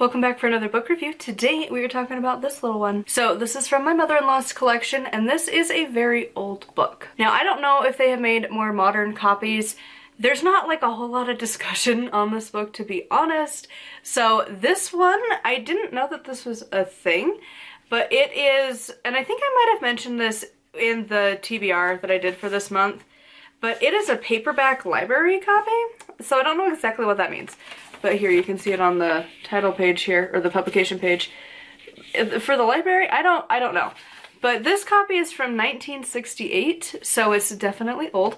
Welcome back for another book review. Today we are talking about this little one. So this is from my mother-in-law's collection, and this is a very old book. Now I don't know if they have made more modern copies. There's not like a whole lot of discussion on this book, to be honest. So this one, I didn't know that this was a thing, but it is, and I think I might have mentioned this in the TBR that I did for this month, but it is a paperback library copy. So I don't know exactly what that means. But here you can see it on the title page here, or the publication page. For the library, I don't know. But this copy is from 1968, so it's definitely old.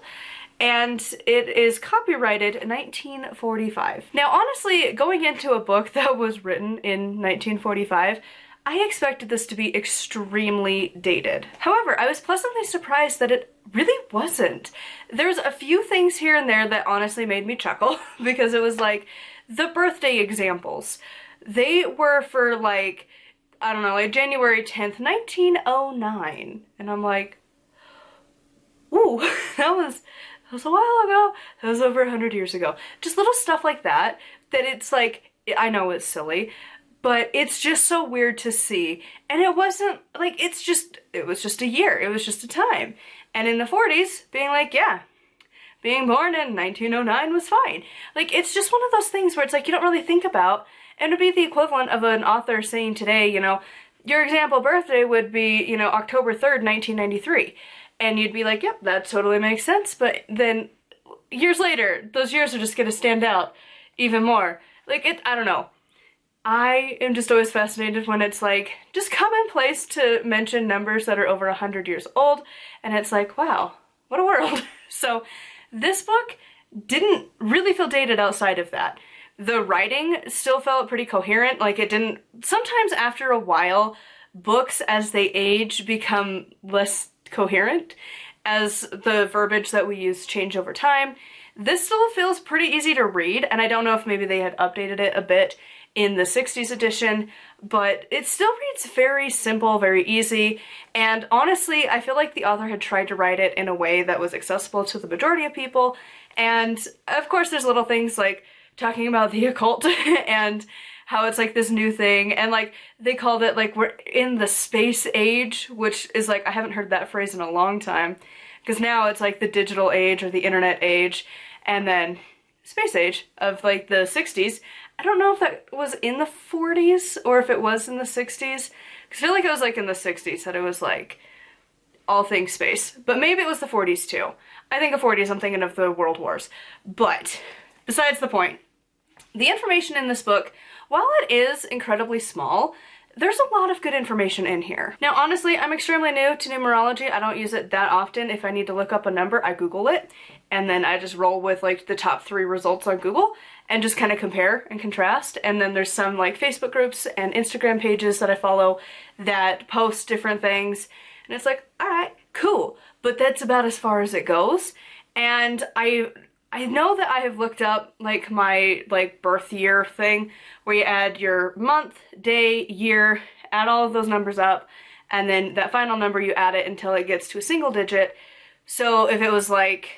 And it is copyrighted 1945. Now honestly, going into a book that was written in 1945, I expected this to be extremely dated. However, I was pleasantly surprised that it really wasn't. There's a few things here and there that honestly made me chuckle, because it was like, the birthday examples. They were for like, I don't know, like January 10th, 1909. And I'm like, ooh, that was a while ago. That was over 100 years ago. Just little stuff like that, that it's like, I know it's silly, but it's just so weird to see. And it wasn't like, it was just a year. It was just a time. And in the 40s, being like, yeah, being born in 1909 was fine. Like, it's just one of those things where it's like you don't really think about, and it'd be the equivalent of an author saying today, you know, your example birthday would be, you know, October 3rd, 1993. And you'd be like, yep, that totally makes sense. But then years later, those years are just gonna stand out even more. Like, I don't know. I am just always fascinated when it's like, just commonplace to mention numbers that are over 100 years old, and it's like, wow, what a world. So this book didn't really feel dated outside of that. The writing still felt pretty coherent, like it didn't, sometimes after a while, books as they age become less coherent as the verbiage that we use change over time. This still feels pretty easy to read, and I don't know if maybe they had updated it a bit in the 60s edition, but it still reads very simple, very easy, and honestly, I feel like the author had tried to write it in a way that was accessible to the majority of people, and of course there's little things like talking about the occult and how it's like this new thing, and like they called it like we're in the space age, which is like, I haven't heard that phrase in a long time, because now it's like the digital age or the internet age, and then space age of like the 60s. I don't know if that was in the 40s or if it was in the 60s, because I feel like it was like in the 60s that it was like all things space, but maybe it was the 40s too. I think the 40s, I'm thinking of the World Wars. But besides the point, the information in this book, while it is incredibly small, there's a lot of good information in here. Now honestly, I'm extremely new to numerology. I don't use it that often. If I need to look up a number, I Google it, and then I just roll with like the top 3 results on Google and just kind of compare and contrast. And then there's some like Facebook groups and Instagram pages that I follow that post different things, and it's like, all right, cool, but that's about as far as it goes. And I know that I have looked up like my like birth year thing, where you add your month, day, year, add all of those numbers up, and then that final number you add it until it gets to a single digit. So if it was like,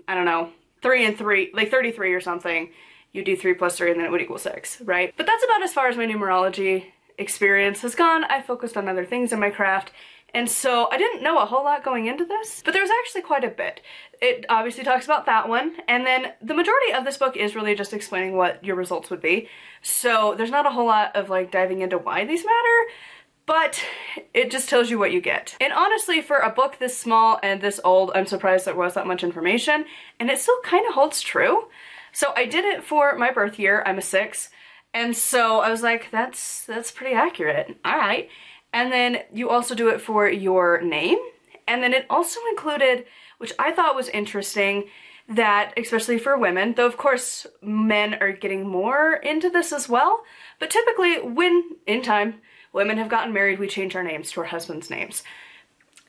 I don't know, 3 and 3, like 33 or something, you do 3 plus 3 and then it would equal 6, right? But that's about as far as my numerology experience has gone. I focused on other things in my craft, and so I didn't know a whole lot going into this, but there's actually quite a bit. It obviously talks about that one, and then the majority of this book is really just explaining what your results would be. So there's not a whole lot of like diving into why these matter, but it just tells you what you get. And honestly, for a book this small and this old, I'm surprised there was that much information, and it still kind of holds true. So I did it for my birth year. I'm a 6, and so I was like, that's pretty accurate. All right. And then you also do it for your name, and then it also included, which I thought was interesting, that especially for women, though of course men are getting more into this as well, but typically when in time women have gotten married, we change our names to our husbands' names.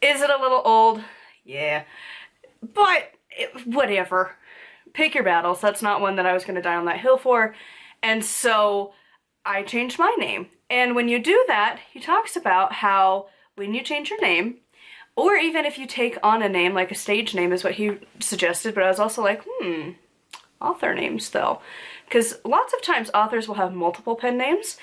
Is it a little old? Yeah, but whatever. Pick your battles. That's not one that I was going to die on that hill for. And so I changed my name. And when you do that, he talks about how when you change your name, or even if you take on a name, like a stage name is what he suggested, but I was also like, author names though, because lots of times authors will have multiple pen names,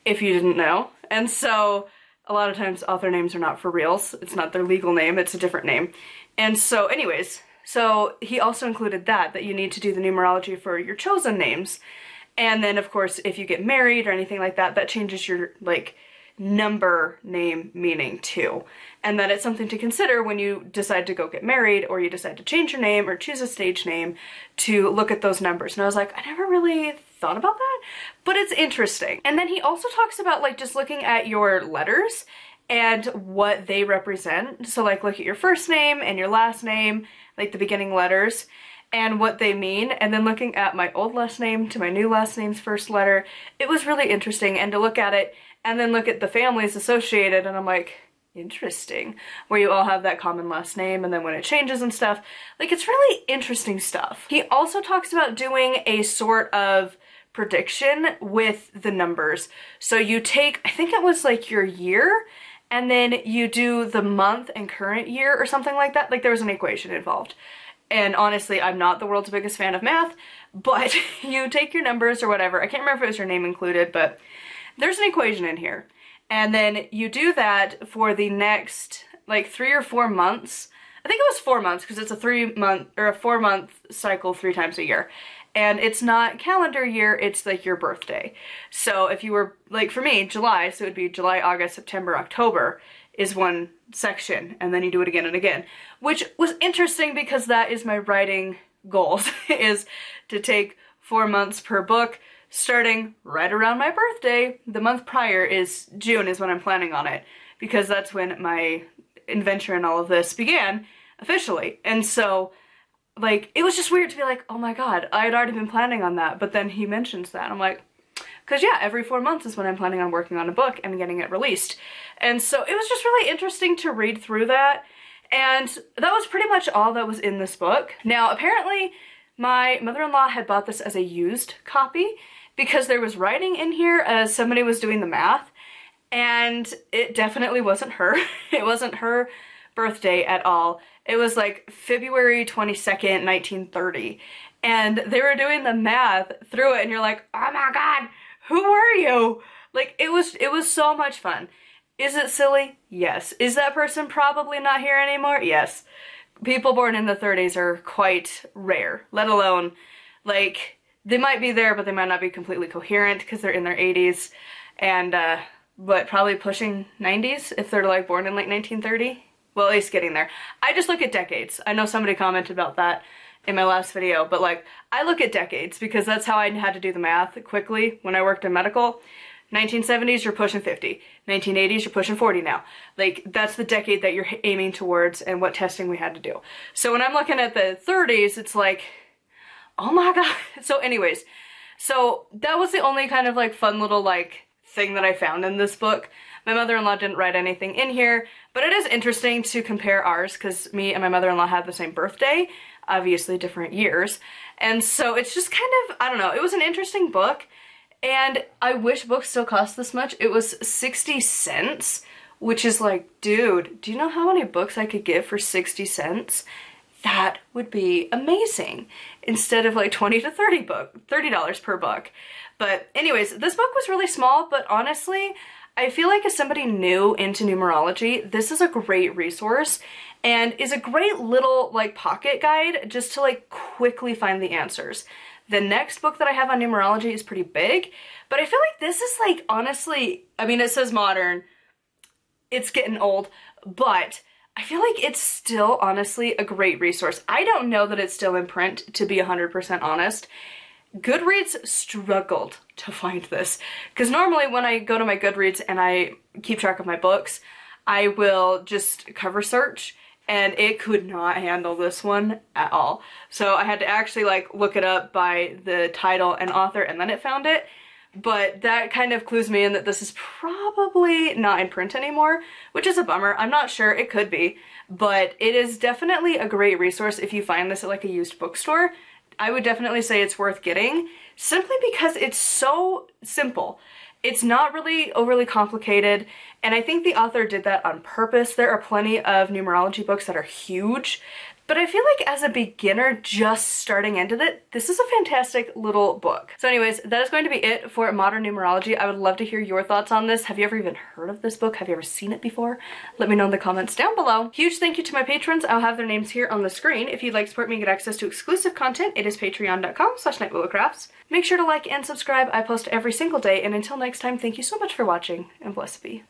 if you didn't know, and so a lot of times author names are not for reals. It's not their legal name, it's a different name. And so anyways, so he also included that you need to do the numerology for your chosen names. And then of course, if you get married or anything like that, that changes your like number name meaning too. And that it's something to consider when you decide to go get married or you decide to change your name or choose a stage name, to look at those numbers. And I was like, I never really thought about that, but it's interesting. And then he also talks about like just looking at your letters and what they represent. So like look at your first name and your last name, like the beginning letters, and what they mean, and then looking at my old last name to my new last name's first letter. It was really interesting, and to look at it and then look at the families associated, and I'm like, interesting, where you all have that common last name, and then when it changes and stuff, like it's really interesting stuff. He also talks about doing a sort of prediction with the numbers. So you take, I think it was like your year, and then you do the month and current year or something like that. Like there was an equation involved. And honestly, I'm not the world's biggest fan of math, but you take your numbers or whatever. I can't remember if it was your name included, but there's an equation in here. And then you do that for the next like 3 or 4 months. I think it was 4 months because it's a 3-month or a 4-month cycle 3 times a year. And it's not calendar year, it's like your birthday. So if you were, like for me, July, so it would be July, August, September, October is one section, and then you do it again and again. Which was interesting because that is my writing goals, is to take 4 months per book, starting right around my birthday. The month prior is June is when I'm planning on it, because that's when my adventure in all of this began officially. And so like it was just weird to be like, oh my god, I had already been planning on that, but then he mentions that. I'm like, because yeah, every 4 months is when I'm planning on working on a book and getting it released. And so it was just really interesting to read through that, and that was pretty much all that was in this book. Now apparently my mother-in-law had bought this as a used copy because there was writing in here as somebody was doing the math, and it definitely wasn't her. It wasn't her birthday at all. It was like February 22nd, 1930. And they were doing the math through it, and you're like, oh my god, who are you? Like, it was so much fun. Is it silly? Yes. Is that person probably not here anymore? Yes. People born in the 30s are quite rare, let alone, like, they might be there, but they might not be completely coherent because they're in their 80s, and, but probably pushing 90s if they're, like, born in, like, 1930. Well, at least getting there. I just look at decades. I know somebody commented about that in my last video, but, like, I look at decades because that's how I had to do the math quickly when I worked in medical. 1970s, you're pushing 50. 1980s, you're pushing 40 now. Like, that's the decade that you're aiming towards and what testing we had to do. So when I'm looking at the 30s, it's like, oh my god. So anyways, so that was the only kind of like fun little like thing that I found in this book. My mother-in-law didn't write anything in here, but it is interesting to compare ours because me and my mother-in-law had the same birthday, obviously different years. And so it's just kind of, I don't know, it was an interesting book. And I wish books still cost this much. It was 60 cents, which is like, dude, do you know how many books I could get for 60 cents? That would be amazing. Instead of like $20 to $30 per book. But anyways, this book was really small, but honestly, I feel like as somebody new into numerology, this is a great resource and is a great little like pocket guide just to like quickly find the answers. The next book that I have on numerology is pretty big, but I feel like this is like, honestly, I mean, it says modern, it's getting old, but I feel like it's still honestly a great resource. I don't know that it's still in print, to be 100% honest. Goodreads struggled to find this, because normally when I go to my Goodreads and I keep track of my books, I will just cover search, and it could not handle this one at all. So I had to actually like look it up by the title and author, and then it found it. But that kind of clues me in that this is probably not in print anymore, which is a bummer. I'm not sure, it could be, but it is definitely a great resource if you find this at like a used bookstore. I would definitely say it's worth getting, simply because it's so simple. It's not really overly complicated, and I think the author did that on purpose. There are plenty of numerology books that are huge, But I feel like as a beginner just starting into it, this is a fantastic little book. So anyways, that is going to be it for Modern Numerology. I would love to hear your thoughts on this. Have you ever even heard of this book? Have you ever seen it before? Let me know in the comments down below. Huge thank you to my patrons. I'll have their names here on the screen. If you'd like to support me and get access to exclusive content, it is patreon.com/nightwillowcrafts. Make sure to like and subscribe. I post every single day, and until next time, thank you so much for watching, and blessed be.